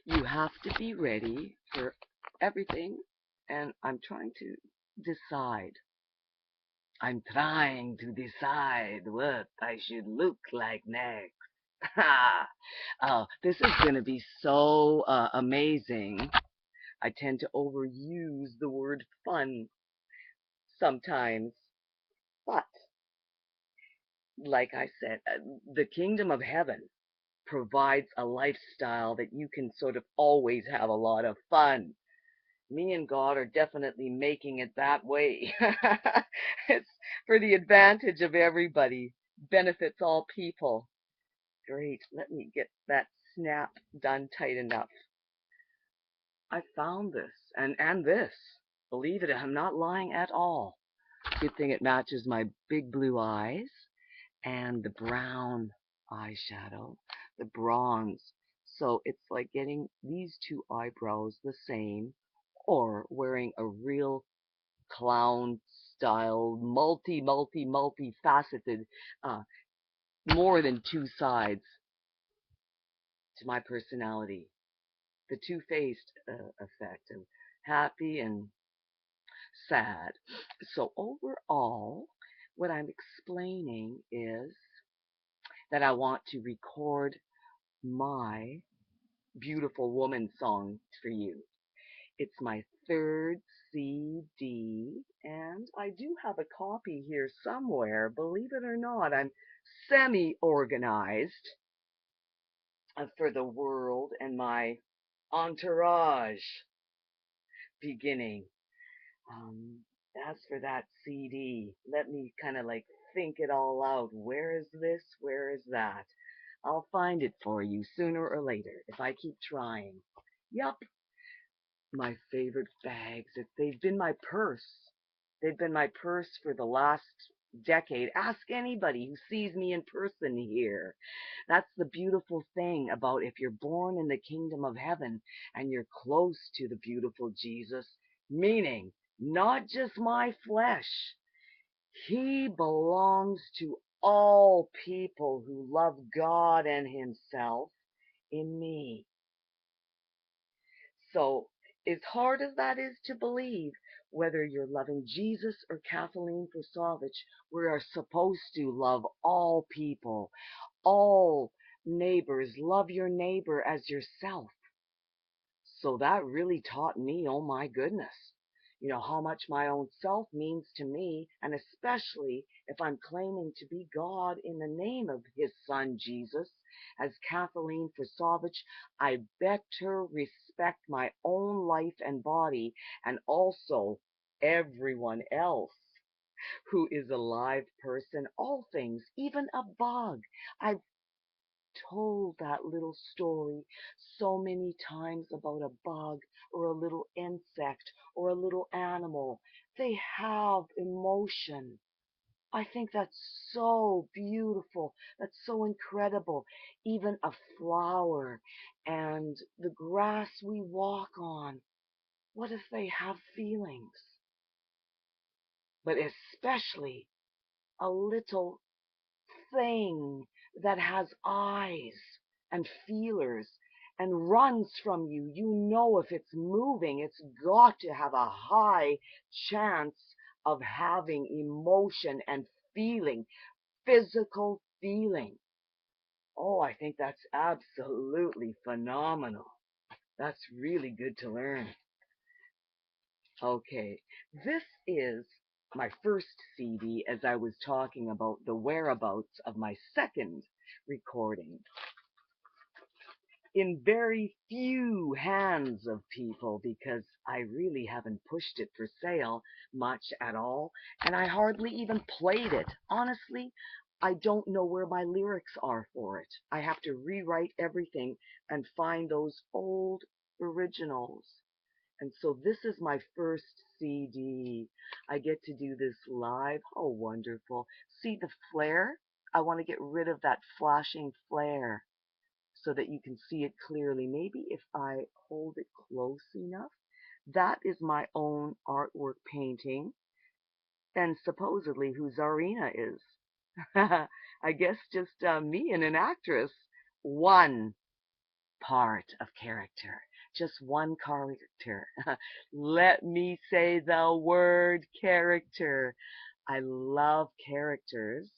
You have to be ready for everything, and I'm trying to decide. I'm trying to decide what I should look like next. Oh, this is going to be so amazing. I tend to overuse the word fun sometimes, but like I said, the kingdom of heaven provides a lifestyle that you can sort of always have a lot of fun. Me and God are definitely making it that way. It's for the advantage of everybody, benefits all people. Great, let me get that snap done tight enough. I found this and this. Believe it, I'm not lying at all. Good thing it matches my big blue eyes and the brown eyeshadow, the bronze. So it's like getting these two eyebrows the same or wearing a real clown style, multi faceted, uh, more than two sides to my personality. The two-faced effect of happy and sad. So overall, what I'm explaining is that I want to record my beautiful woman song for you. It's my third CD, and I do have a copy here somewhere. Believe it or not, I'm semi-organized for the world and my entourage beginning. Um, as for that CD, let me kind of like think it all out. Where is this? Where is that? I'll find it for you sooner or later if I keep trying. Yup, my favorite bags. They've been my purse. They've been my purse for the last decade. Ask anybody who sees me in person here. That's the beautiful thing about if you're born in the kingdom of heaven and you're close to the beautiful Jesus, meaning not just my flesh. He belongs to all people who love God and Himself in me. So, as hard as that is to believe, whether you're loving Jesus or Kathleen Krasovich, we are supposed to love all people, all neighbors. Love your neighbor as yourself. So that really taught me, oh my goodness, how much my own self means to me, and especially if I'm claiming to be God in the name of His Son Jesus, as Kathleen Krasovich, I better respect my own life and body, and also everyone else who is a live person, all things, even a bug. I've told that little story so many times about a bug or a little insect or a little animal. They have emotion. I think that's so beautiful. That's so incredible. Even a flower and the grass we walk on. What if they have feelings? But especially a little thing that has eyes and feelers and runs from you. You know if it's moving, it's got to have a high chance of having emotion and feeling, physical feeling. Oh, I think that's absolutely phenomenal. That's really good to learn. Okay, this is my first CD as I was talking about the whereabouts of my second recording in very few hands of people because I really haven't pushed it for sale much at all, and I hardly even played it. Honestly, I don't know where my lyrics are for it. I have to rewrite everything and find those old originals. And so this is my first CD. I get to do this live. Oh, wonderful. See the flare? I want to get rid of that flashing flare so that you can see it clearly. Maybe if I hold it close enough. That is my own artwork painting, and supposedly who Zarina is. I guess just me and an actress. One. part of character. Just one character. Let me say the word character. I love characters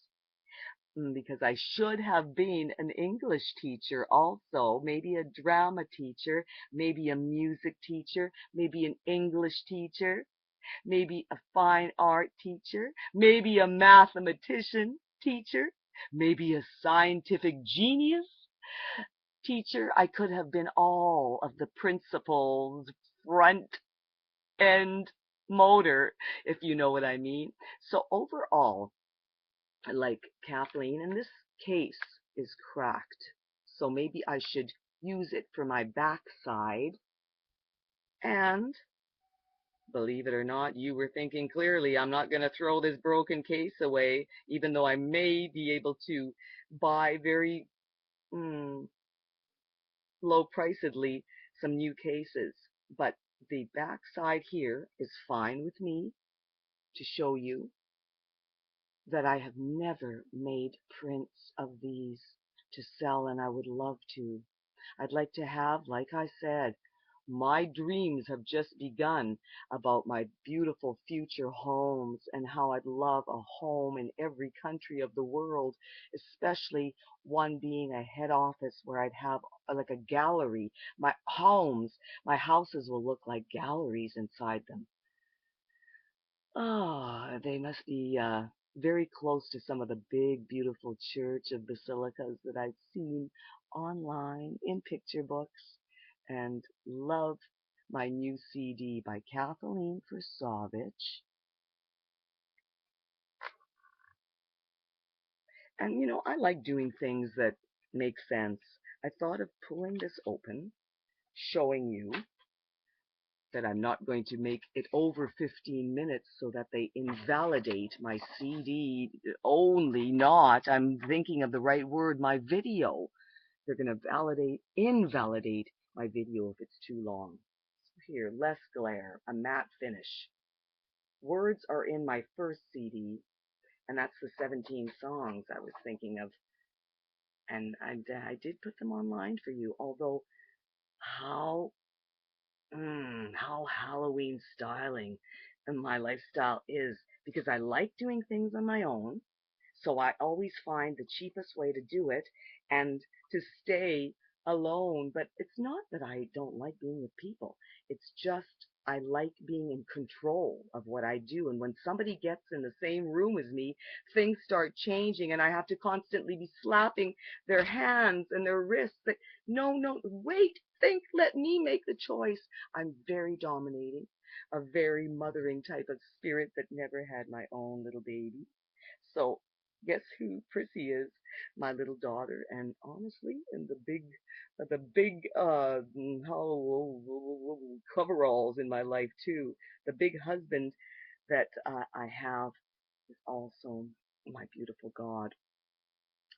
because I should have been an English teacher also, maybe a drama teacher, maybe a music teacher, maybe an English teacher, maybe a fine art teacher, maybe a mathematician teacher, maybe a scientific genius teacher. I could have been all of the principals, front end motor, if you know what I mean. So overall, like Kathleen, and this case is cracked. So maybe I should use it for my backside. And believe it or not, you were thinking clearly. I'm not going to throw this broken case away, even though I may be able to buy very low pricedly some new cases. But the backside here is fine with me to show you that I have never made prints of these to sell, and I would love to. I'd like to have, like I said, my dreams have just begun about my beautiful future homes and how I'd love a home in every country of the world, especially one being a head office where I'd have like a gallery. My houses will look like galleries inside them. Ah, they must be very close to some of the big, beautiful church of basilicas that I've seen online in picture books, and love my new CD by Kathleen Forsovich. And you know, I like doing things that make sense. I thought of pulling this open, showing you that I'm not going to make it over 15 minutes so that they invalidate my CD. Only not, I'm thinking of the right word, my video. They're going to invalidate my video if it's too long. Here, less glare, a matte finish. Words are in my first CD, and that's the 17 songs I was thinking of. And I did put them online for you, although how how Halloween styling and my lifestyle is, because I like doing things on my own. So I always find the cheapest way to do it and to stay alone. But it's not that I don't like being with people. It's just I like being in control of what I do. And when somebody gets in the same room as me, things start changing and I have to constantly be slapping their hands and their wrists. Like, no, no, wait, think, let me make the choice. I'm very dominating, a very mothering type of spirit that never had my own little baby. So guess who Prissy is? My little daughter. And honestly, in the big coveralls in my life too. The big husband that I have is also my beautiful God,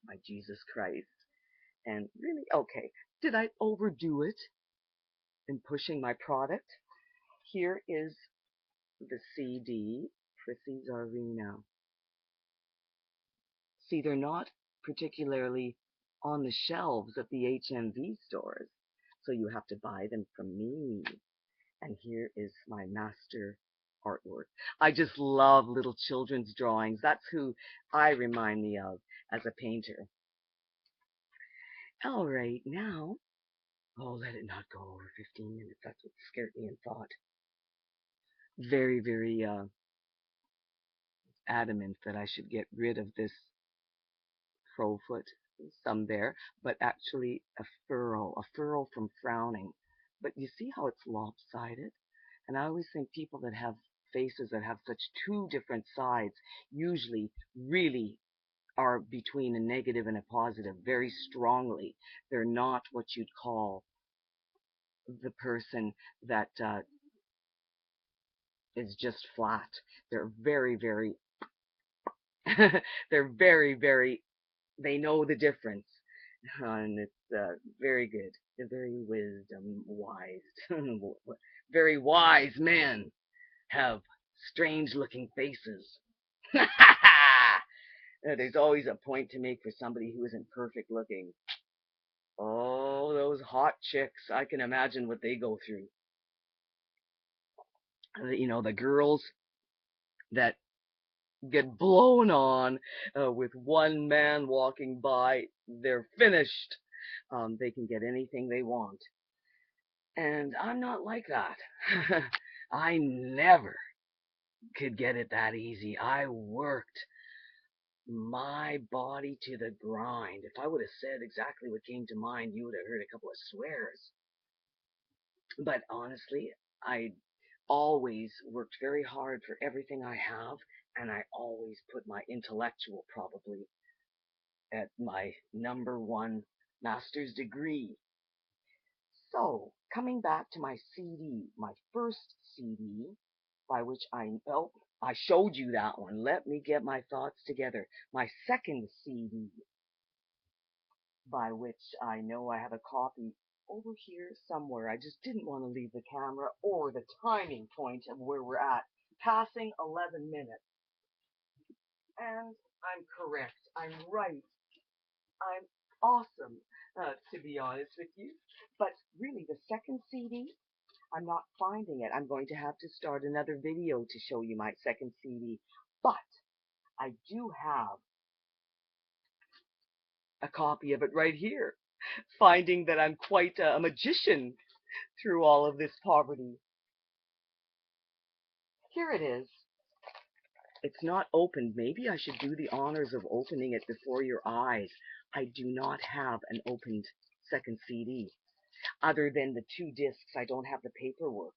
my Jesus Christ. And really, okay, did I overdo it in pushing my product? Here is the CD, Prissy's Arena. See, they're not particularly on the shelves at the HMV stores, so you have to buy them from me. And here is my master artwork. I just love little children's drawings. That's who I remind me of as a painter. All right, now, oh, let it not go over 15 minutes. That's what scared me in thought. Very, very adamant that I should get rid of this crowfoot, some there, but actually a furrow from frowning. But you see how it's lopsided? And I always think people that have faces that have such two different sides usually really are between a negative and a positive very strongly. They're not what you'd call the person that is just flat. They're very, very, they're very, very, they know the difference. And it's very good. They're very wise. Very wise men have strange looking faces. There's always a point to make for somebody who isn't perfect looking. Oh, those hot chicks. I can imagine what they go through. You know, the girls that get blown on with one man walking by, they're finished. They can get anything they want. And I'm not like that. I never could get it that easy. I worked my body to the grind. If I would have said exactly what came to mind, you would have heard a couple of swears. But honestly, I always worked very hard for everything I have, and I always put my intellectual probably at my number one master's degree. So, coming back to my CD, my first CD, by which I showed you that one. Let me get my thoughts together. My second CD, by which I know I have a copy over here somewhere. I just didn't want to leave the camera or the timing point of where we're at. Passing 11 minutes. And I'm correct. I'm right. I'm awesome, to be honest with you. But really, the second CD, I'm not finding it. I'm going to have to start another video to show you my second CD. But I do have a copy of it right here, finding that I'm quite a magician through all of this poverty. Here it is. It's not opened. Maybe I should do the honors of opening it before your eyes. I do not have an opened second CD. Other than the 2 discs, I don't have the paperwork.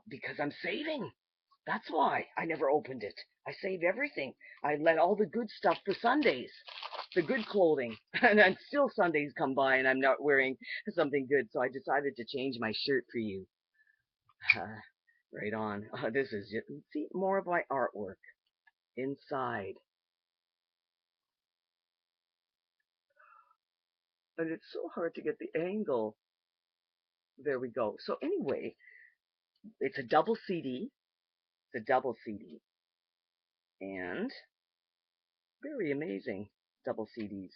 Because I'm saving. That's why I never opened it. I save everything. I let all the good stuff for Sundays, the good clothing. And then still Sundays come by and I'm not wearing something good, so I decided to change my shirt for you. Right on. This is just, see, more of my artwork inside. And it's so hard to get the angle. There we go. So anyway, it's a double CD. It's a double CD. And very amazing double CDs.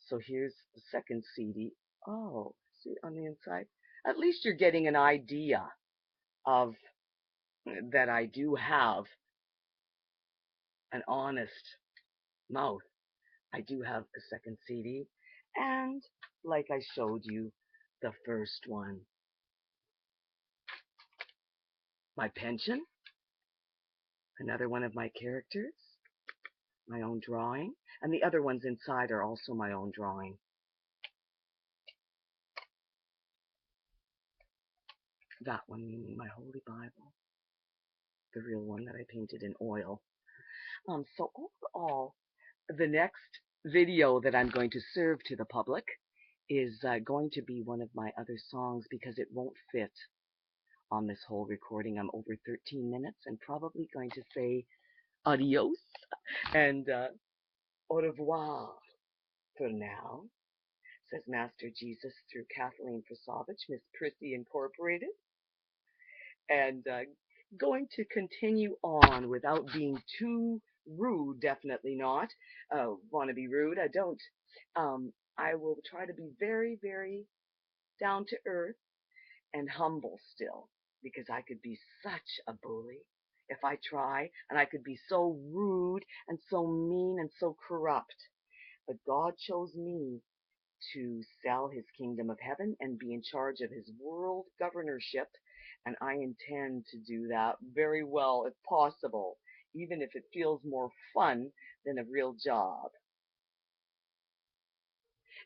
So here's the second CD. Oh, see on the inside? At least you're getting an idea of that I do have an honest mouth. I do have a second CD. And like I showed you, the first one. My pension, another one of my characters, my own drawing, and the other ones inside are also my own drawing. That one meaning my Holy Bible, the real one that I painted in oil. So overall, the next video that I'm going to serve to the public is going to be one of my other songs because it won't fit on this whole recording. I'm over 13 minutes and probably going to say adios and au revoir for now, says Master Jesus through Kathleen Prasovich, Miss Prissy Incorporated. And going to continue on without being too rude, definitely not. Want to be rude? I don't. I will try to be very, very down to earth and humble still, because I could be such a bully if I try, and I could be so rude and so mean and so corrupt. But God chose me to sell his kingdom of heaven and be in charge of his world governorship, and I intend to do that very well if possible, even if it feels more fun than a real job.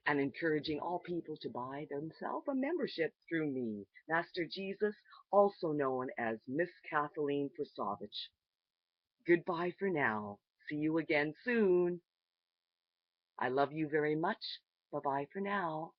And encouraging all people to buy themselves a membership through me, Master Jesus, also known as Miss Kathleen Prasovich. Goodbye for now. See you again soon. I love you very much. Bye-bye for now.